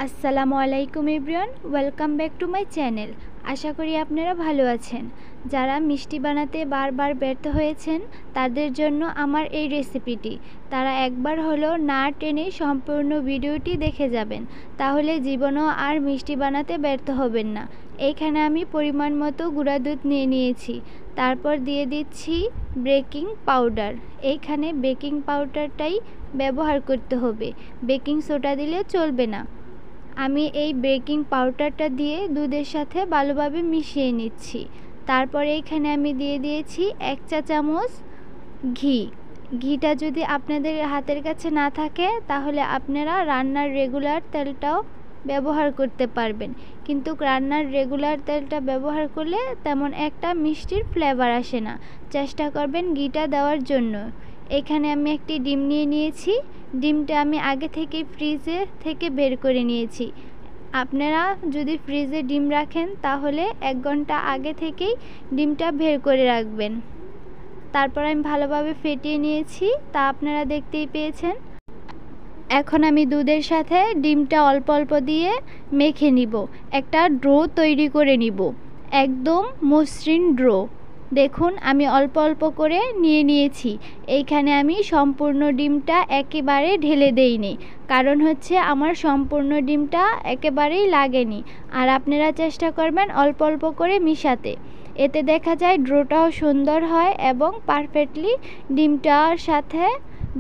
আসসালামু আলাইকুম everyone, welcome back to my channel. আশা করি আপনারা ভালো আছেন। যারা মিষ্টি বানাতে বারবার ব্যর্থ হয়েছেন তাদের জন্য আমার এই রেসিপিটি। তারা একবার হলো না টেনে সম্পূর্ণ ভিডিওটি দেখে যাবেন, তাহলে জীবনেও আর মিষ্টি বানাতে ব্যর্থ হবেন না। এইখানে আমি পরিমাণ মতো গুঁড়া দুধ নিয়ে নিয়েছি, তারপর দিয়ে দিচ্ছি বেকিং পাউডার। এইখানে বেকিং পাউডারটাই ব্যবহার করতে হবে, বেকিং সোডা দিলে চলবে না। আমি এই বেকিং পাউডারটা দিয়ে দুধের সাথে ভালোভাবে মিশিয়ে নিচ্ছি। তারপরে এইখানে আমি দিয়ে দিয়েছি 1 চা চামচ ঘি। ঘিটা যদি আপনাদের হাতের কাছে না থাকে তাহলে আপনারা রান্নার রেগুলার তেলটাও ব্যবহার করতে পারবেন, কিন্তু রান্নার রেগুলার তেলটা ব্যবহার করলে তেমন একটা মিষ্টির ফ্লেভার আসে না। চেষ্টা করবেন ঘিটা দেওয়ার জন্য। এখানে আমি একটি ডিম নিয়ে নিয়েছি। ডিমটা আমি আগে থেকে ফ্রিজে থেকে বের করে নিয়েছি। আপনারা যদি ফ্রিজে ডিম রাখেন তাহলে 1 ঘন্টা আগে থেকেই ডিমটা বের করে রাখবেন। তারপর আমি ভালোভাবে ফেটিয়ে নিয়েছি, তা আপনারা দেখতেই পেয়েছেন। এখন আমি দুধের সাথে ডিমটা অল্প অল্প দিয়ে মেখে নিব, একটা ড্রো তৈরি করে নিব, একদম মসৃণ ড্রো। দেখুন আমি অল্প অল্প করে নিয়ে নিয়েছি। এইখানে আমি সম্পূর্ণ ডিমটা একেবারে ঢেলে দেইনি, কারণ হচ্ছে আমার সম্পূর্ণ ডিমটা একেবারেই লাগেনি। আর আপনারা চেষ্টা করবেন অল্প অল্প করে মিশাতে, এতে দেখা যায় ড্রোটাও সুন্দর হয় এবং পারফেক্টলি ডিমটার সাথে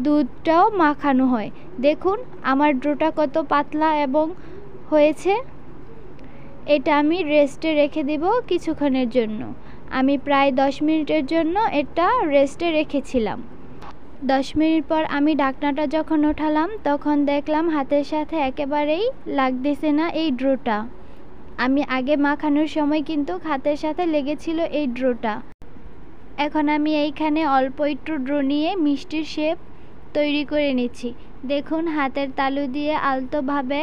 দুধটাও মাখানো হয়। দেখুন আমার ড্রোটা কত পাতলা এবং হয়েছে। এটা আমি রেস্টে রেখে দেব কিছুক্ষণের জন্য। আমি প্রায় 10 মিনিটের জন্য এটা রেস্টে রেখেছিলাম। 10 মিনিট পর আমি ঢাকনাটা যখন ওঠালাম তখন দেখলাম হাতের সাথে একেবারেই লাগতেছে না এই ড্রোটা। আমি আগে মাখানোর সময় কিন্তু হাতের সাথে লেগেছিল এই ড্রোটা। এখন আমি এইখানে অল্প একটু ড্রো নিয়ে মিষ্টির শেপ তৈরি করে নিচ্ছি। দেখুন হাতের তালু দিয়ে আলতোভাবে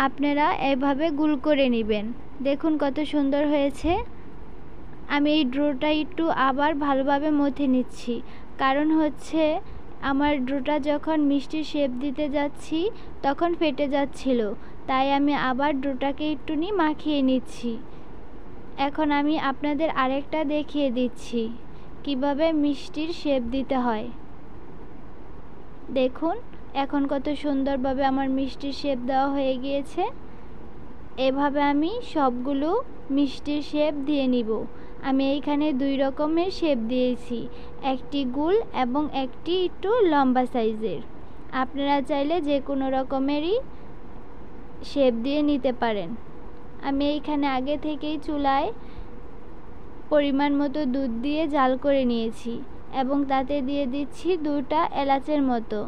আপনারা এভাবে গোল করে নেবেন। দেখুন কত সুন্দর হয়েছে। আমি এই ড্রোটা একটু আবার ভালোভাবে মথে নিচ্ছি, কারণ হচ্ছে আমার ড্রোটা যখন মিষ্টির শেপ দিতে যাচ্ছি তখন ফেটে যাচ্ছিল, তাই আমি আবার ড্রোটাকে একটু মাখিয়ে নিচ্ছি। এখন আমি আপনাদের আরেকটা দেখিয়ে দিচ্ছি কিভাবে মিষ্টির শেপ দিতে হয়। দেখুন এখন কত সুন্দরভাবে আমার মিষ্টির শেপ দেওয়া হয়ে গিয়েছে। এভাবে আমি সবগুলো মিষ্টির শেপ দিয়ে নিব। আমি এইখানে 2 রকমের শেপ দিয়েছি, একটি গোল এবং একটি একটু লম্বা সাইজের। আপনারা চাইলে যে কোনো রকমেরই শেপ দিয়ে নিতে পারেন। আমি এইখানে আগে থেকেই চুলায় পরিমাণ মতো দুধ দিয়ে জাল করে নিয়েছি এবং তাতে দিয়ে দিচ্ছি 2টা এলাচের মতো।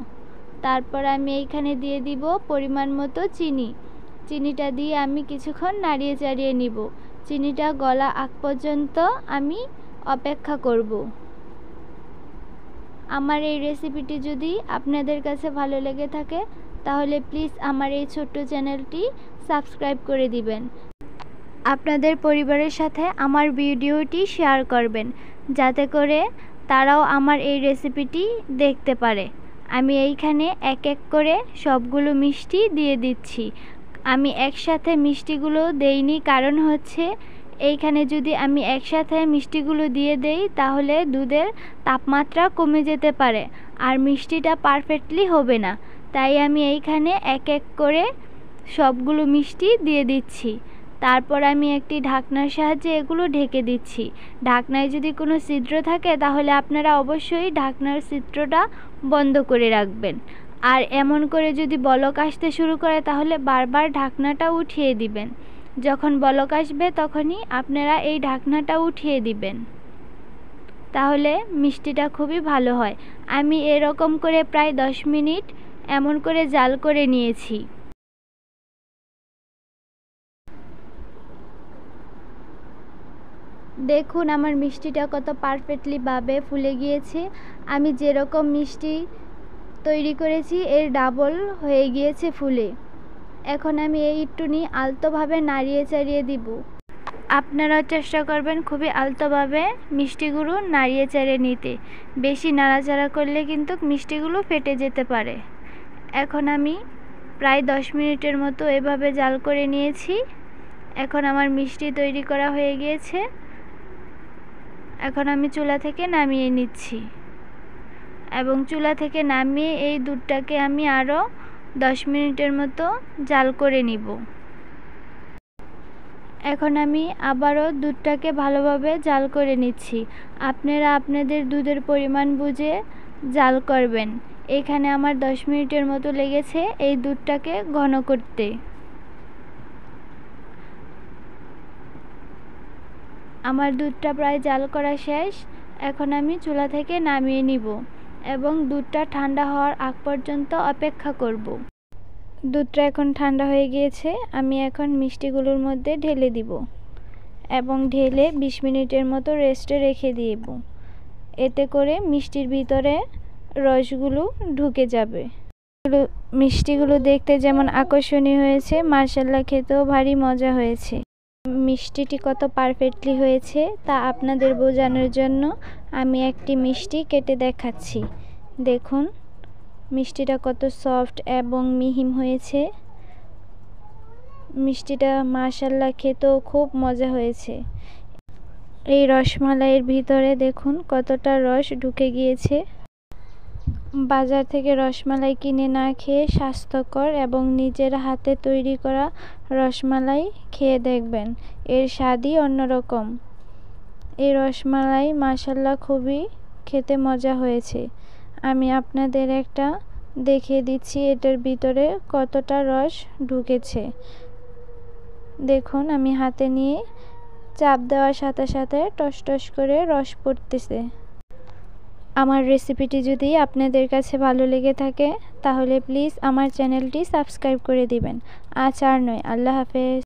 তারপর আমি এইখানে দিয়ে দিব পরিমাণ মতো চিনি। চিনিটা দিয়ে আমি কিছুক্ষণ নাড়িয়ে চাড়িয়ে নিব। চিনিটা গলা আগ পর্যন্ত আমি অপেক্ষা করব। আমার এই রেসিপিটি যদি আপনাদের কাছে ভালো লেগে থাকে তাহলে প্লিজ আমার এই ছোট্ট চ্যানেলটি সাবস্ক্রাইব করে দিবেন। আপনাদের পরিবারের সাথে আমার ভিডিওটি শেয়ার করবেন, যাতে করে তারাও আমার এই রেসিপিটি দেখতে পারে। আমি এইখানে এক এক করে সবগুলো মিষ্টি দিয়ে দিচ্ছি। আমি একসাথে মিষ্টিগুলো দেইনি, কারণ হচ্ছে এইখানে যদি আমি একসাথে মিষ্টিগুলো দিয়ে দেই তাহলে দুধের তাপমাত্রা কমে যেতে পারে আর মিষ্টিটা পারফেক্টলি হবে না। তাই আমি এইখানে এক এক করে সবগুলো মিষ্টি দিয়ে দিচ্ছি। তারপর আমি একটি ঢাকনার সাহায্যে এগুলো ঢেকে দিচ্ছি। ঢাকনায় যদি কোনো ছিদ্র থাকে তাহলে আপনারা অবশ্যই ঢাকনার ছিদ্রটা বন্ধ করে রাখবেন। আর এমন করে যদি বলক আসতে শুরু করে তাহলে বারবার ঢাকনাটা উঠিয়ে দিবেন। যখন বলক আসবে তখনই আপনারা এই ঢাকনাটা উঠিয়ে দিবেন, তাহলে মিষ্টিটা খুবই ভালো হয়। আমি এরকম করে প্রায় 10 মিনিট এমন করে জাল করে নিয়েছি। দেখুন আমার মিষ্টিটা কত পারফেক্টলি ভাবে ফুলে গিয়েছে। আমি যেরকম মিষ্টি তৈরি করেছি এর ডাবল হয়ে গিয়েছে ফুলে। এখন আমি এই একটুনি আলতোভাবে নাড়িয়ে চাড়িয়ে দিব। আপনারাও চেষ্টা করবেন খুবই আলতোভাবে মিষ্টিগুলো নাড়িয়ে চাড়িয়ে নিতে। বেশি নাড়াচাড়া করলে কিন্তু মিষ্টিগুলো ফেটে যেতে পারে। এখন আমি প্রায় 10 মিনিটের মতো এভাবে জাল করে নিয়েছি। এখন আমার মিষ্টি তৈরি করা হয়ে গিয়েছে। এখন আমি চুলা থেকে নামিয়ে নিচ্ছি এবং চুলা থেকে নামিয়ে এই দুধটাকে আমি আরও 10 মিনিটের মতো জাল করে নিব। এখন আমি আবারও দুধটাকে ভালোভাবে জাল করে নিচ্ছি। আপনারা আপনাদের দুধের পরিমাণ বুঝে জাল করবেন। এখানে আমার 10 মিনিটের মতো লেগেছে এই দুধটাকে ঘন করতে। আমার দুধটা প্রায় জাল করা শেষ। এখন আমি চুলা থেকে নামিয়ে নিব এবং দুধটা ঠান্ডা হওয়ার আগ পর্যন্ত অপেক্ষা করব। দুধটা এখন ঠান্ডা হয়ে গিয়েছে। আমি এখন মিষ্টিগুলোর মধ্যে ঢেলে দিব এবং ঢেলে 20 মিনিটের মতো রেস্টে রেখে দিব। এতে করে মিষ্টির ভিতরে রসগুলো ঢুকে যাবে। মিষ্টিগুলো দেখতে যেমন আকর্ষণীয় হয়েছে, মাশাআল্লাহ খেতেও ভারী মজা হয়েছে। মিষ্টিটি কত পারফেক্টলি হয়েছে তা আপনাদের বোঝানোর জন্য আমি একটি মিষ্টি কেটে দেখাচ্ছি। দেখুন মিষ্টিটা কত সফট এবং মিহিম হয়েছে। মিষ্টিটা মাশাআল্লাহ খেতেও খুব মজা হয়েছে। এই রসমালাইয়ের ভিতরে দেখুন কতটা রস ঢুকে গিয়েছে। বাজার থেকে রসমালাই কিনে না খেয়ে স্বাস্থ্যকর এবং নিজের হাতে তৈরি করা রসমালাই খেয়ে দেখবেন, এর স্বাদই অন্যরকম। এই রসমালাই মাশাআল্লাহ খুবই খেতে মজা হয়েছে। আমি আপনাদের একটা দেখিয়ে দিচ্ছি এটার ভিতরে কতটা রস ঢুকেছে। দেখুন আমি হাতে নিয়ে চাপ দেওয়ার সাথে সাথে টস টস করে রস পড়তেছে। আমার রেসিপিটি যদি আপনাদের কাছে ভালো লেগে থাকে তাহলে প্লিজ আমার চ্যানেলটি সাবস্ক্রাইব করে দিবেন। আজ আর নয়, আল্লাহ হাফেজ।